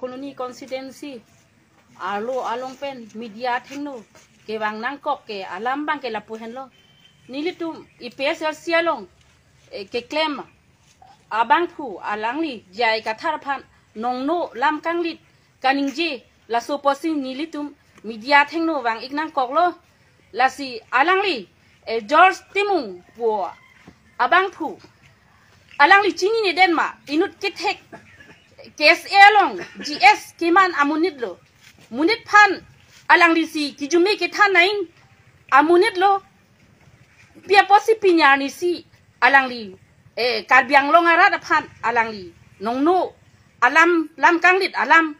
colony constituency alo along pen media thingno ke wang nang kok ke alam bang ke lapu henlo nili tu IPS sialong ke claim abang phu alangli jai kathar phan nongno lam kanglit kaningji la soposi nili tu media thingno wang iknang koklo la si alangli George Timung po abang phu alangli chini ni denma inut kithek case elong GS kiman amunit lo munit phan alang lisi kijumi kita naing amunit lo pia posi pinya ni si alang li karbiang long ara phan alang li nongno alam lam kanglit alam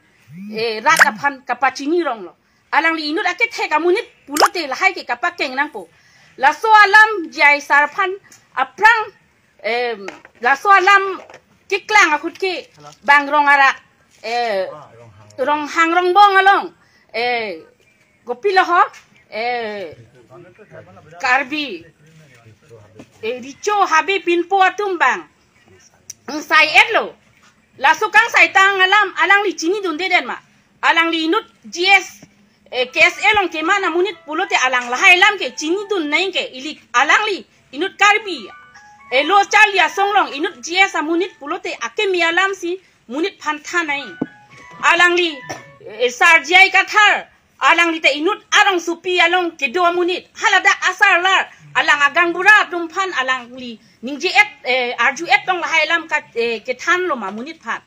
rat phan kapachini rong lo alang li inut ake the amunit pulote la hai ke kapakeng nang po la so alam jai sar phan aprang la so alam kiklang akut ke bang rong ara rong hang rong bong along gopila ho karbi richo habi pinpo atumbang sai etlo la sukang sai tang alang li chini dunde den ma alang li nut GS kes elong ke mana munit pulote alang la hai lam ke chini dun naing ke ilik alang li inut karbi lo chalia songlong inut GS amunit pulote akemi alam si munit phantha naing alang li sarjai kathar alang li te inut arang supi along ke do munit halada asar lar alang agang bura tumphan alang li ningji arju tong la hailam ka ke than lo ma munit phan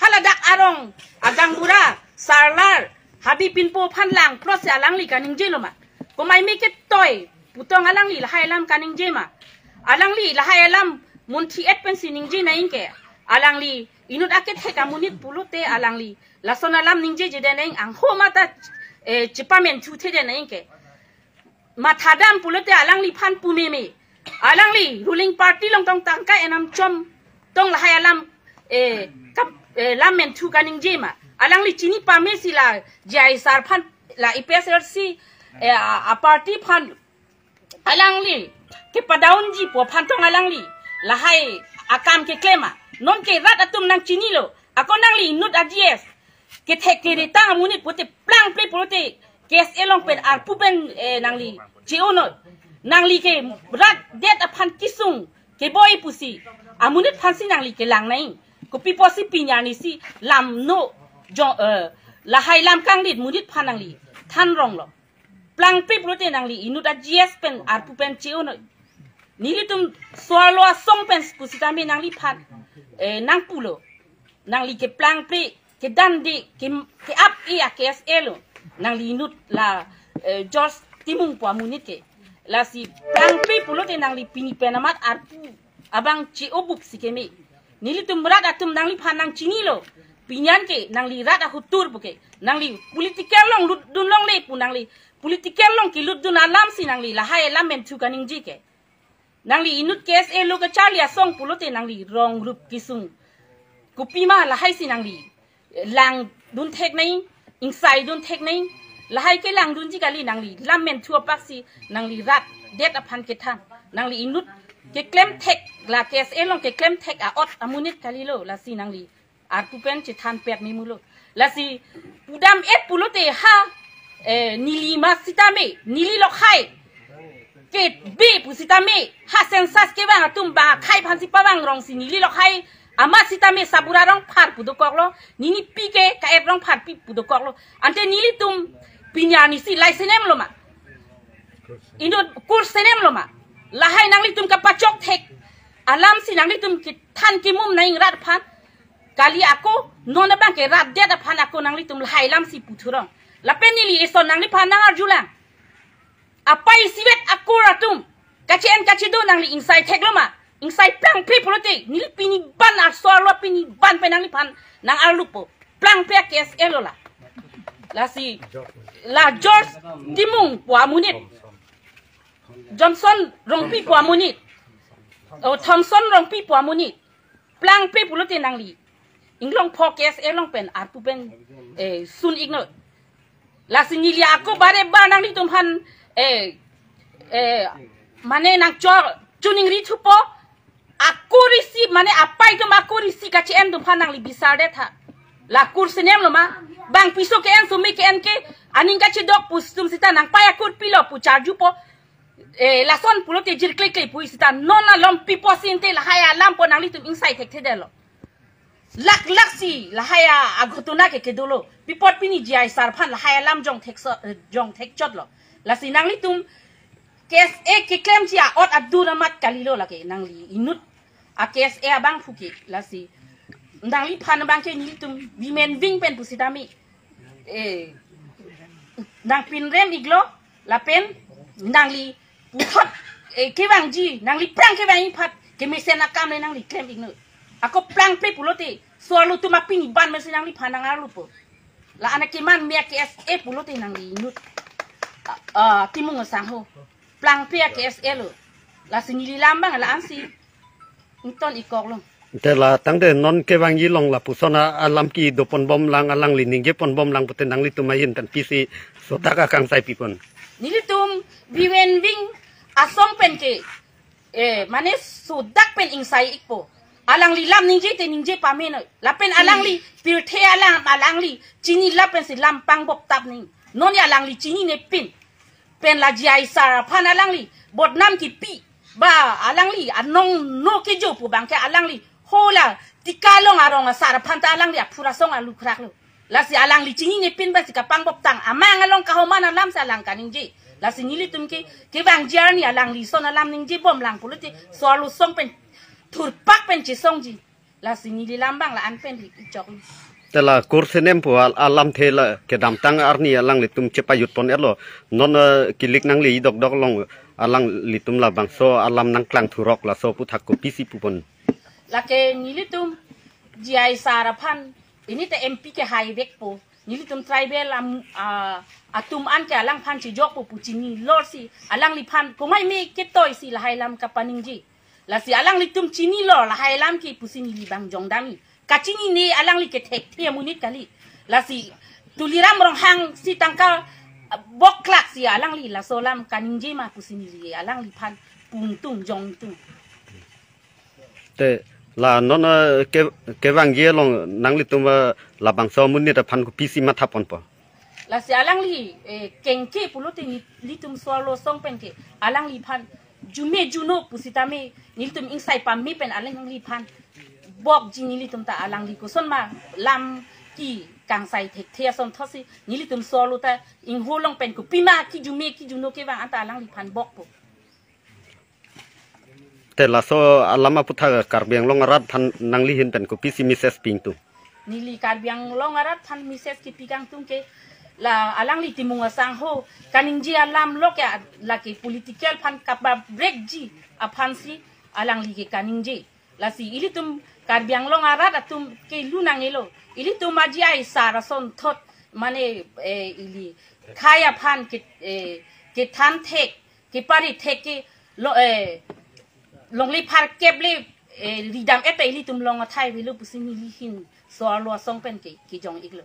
halada arong agang bura sarlar habi pinpo phan lang cross alang li ka ningji lo ma ko mai me ke toy putong alang li la hailam ka ningji ma alang li la hailam munthi pen si ningji naing ke alang li inut aket he kamunit pulute alang li la sonalam ningje je den ang ho mata chipamen thu the den ang ke mathadam pulute alang li phan pumeme alang li ruling party long tong tang kai enam chom tong la hai alam kap lamen thu kaningje ma alang li chini pame sila jai sar phan la IPSRC a party phan alang li ke padaun ji po phan tong alang li la hai akam ke klema non ke rat atum nang chini lo ako nang li nut ags ke thek ke ri tang munit pote plang ple pote kes elong pen ar pupen nang li chiono nang li ke rat det aphan kisung ke boy pusi amunit phansi nang li ke lang nai ko pi posi pinya ni si lam no jo la hai lam kang lit munit phan nang li than rong lo plang ple pote nang li inut ags pen ar pupen chiono nilitum swalo song pen pusitami nang li phat nang pulo nang li ke plang pre ke dandi ke up ia ke SL nang li nut la George Timung po amunit ke la si plang pre pulo te nang li pini penamat arpu abang chi obuk sikeme nilitum berat atum nang li phanang chini lo pinyan ke nang li rat hutur buke nang li political long lut dun long le pu nang li political long ki lut dun alam si nang li la hai lam men thu kaning ji ke nang li inut kes lo ka chalia song pulote nang li rong rup kisung kupima la hai si nang li lang dun thek nai inside dun thek nai la hai ke lang dun ji kali nang li lamen thua pak si nang li rat det aphan ke than nang li inut ke klem thek la kes long ke klem thek a ot amunit kali lo la si nang li ar pupen chi than pek mi mulo la si pudam pulote ha nili masitame nili lo khai ke be pusitame ha sensas ke bang tumba khai phansi pawang rong sini li lo khai ama sitame sabura rong phar pudokok lo nini pike ka rong phar pi pudokok lo ante nili tum pinyani si lai senem lo ma indo kur senem lo ma la hai nang li tum ka pachok thek alam si nang li tum ki than ki mum naing rat phan kali ako non bang ke rat de da phan ako nang li tum la hai lam si puthurong la penili eson nang li phan nang arjulang apa isiwet akuratum kacien kacido nang li inside thek loma inside plang pe politik nili pini ban ar solo pini ban pe nang li pan nang alupo plang pe kes elola la si la George Timung po amunit Johnson rongpi po amunit o Thompson rongpi po amunit plang pe politik nang li inglong po kes elong pen ar pu pen sun igno la si nili ako bare ba nang li tumhan mane nang chor tuning ri thupo aku risi mane apa itu aku risi kaci em tu panang li besar deh tha la kursenem lo ma bang piso ke en sumi ke en ke aning ka chidok pustum sita nang paya kur pilo pu charju po la son pulo te jir klik klik pu sita nona lom pipo sinte la haya lampo nang litum inside tek tedelo lak si la haya agotuna ke kedolo pipot pini jai sarphan la haya lam jong tek chot lo la si nang litum kes ke klem chia ot aduna mat kalilo la ke nang li inut a kes abang fuki la si nang li pan bang ke ni tum bimen ving pen pusitami nang pin rem iglo la pen nang li putot ke bang ji nang li prang ke bang pat ke mesen akam le nang li klem igno ako prang pe pulote solo tu mapini ban mesen nang li panang alu po la anak man me ke pulote nang li nut timung sang ho plang pe ke lo la sinili lambang la ansi inton ikok longแต่ละตั้งแต่นนเกวังยีลงละปุษณะอาลัมกีดปนบอมลังอาลังลินิงเจปนบอมลังปเตนังลิตุมายินตันพีซีสตากากังไซปีปนนี่ลิตุมวิเวนวิงอาซองเป็นเกมันเนสุดักเป็นอิงไซอีกโปอาลังลีลำนิงเจเตนิงเจปาเมนละเป็นอาลังลีปิวเทอาลังลีจีนี่ละเป็นสิลำปังบกตับนิงนนอาลังลีจีนี่เนเป็นละจีไอสารพันอาลังลีบทน้ำกี่ปีบ้าอาลังลีอันนงโนเกจูปูบังแกอาลังลีhola tikalong arong sara phanta alang dia pura song alu krak lo la si alang li chini ne pin ba si kapang bop tang amang along ka homana lam sa lang kaning ji la si ni li tum ke bang jar ni alang li son alam ning ji bom lang puluti so alu song pen thur pak pen chi song ji la si ni li lambang la an pen li chok แต่ละกูร์เซเนมผัวอาลัมเทละเกดามตังอาร์นี่อาลังลิตุมเชปายุดปนเอลโลนนกิลิกนังลีดอกลงอาลังลิตุมละบางโซอาลัมนังกลางทุรอกละโซพุทักกุปิสิปุปนlake nilitum jai sarapan ini te MP ke highway po nilitum tribal atum an ke alang pan ci jok po pucini lor si alang li pan ko mai me ke toy si la hailam kapaning ji la si alang litum chini lor la hailam ki pusini li bang jong dami kachini ni alang li ke tek te munit kali la si tuliram rong hang si tangka bok klak si alang li la solam kaning ji ma pusini li alang li pan puntung jong tung แต่ละนนเกวังเยลงนังลิตุมละบางซอมุนนี่แต่พันกุปีซีมาทับปนปะ la si alang li kengke pulote ni litum swalo song pen ke alang li pan jume juno pusitame ni litum insai pam mi pen alang li pan bok ji ni litum ta alang li ko son ma lam ki kang sai thek thia son thosi ni litum swalo ta ing ho long pen ku pima ki jume ki juno ke wang anta alang li pan bok po แต่ละโซอาลามาพุทธะการเบียงลงรัฐพันนังลิหินเป็นกุปิซิมิเซสปิงตุนี่ลีการเบียงลงรัฐพันมิเซสกิปิกังตุงเกla alang li timung sang ho kaning ji alam lok ya la ke political pan kapa break ji apan si alang li ke kaning ji la si ilitum kar biang long arat atum ke lunang elo ilitum maji ai sarason thot mane ili khaya pan ke than thek ke pari thek ke lo long li par kep li ridam ete li tum long athai vi lu pusini li hin so lo song pen ke ki jong iglo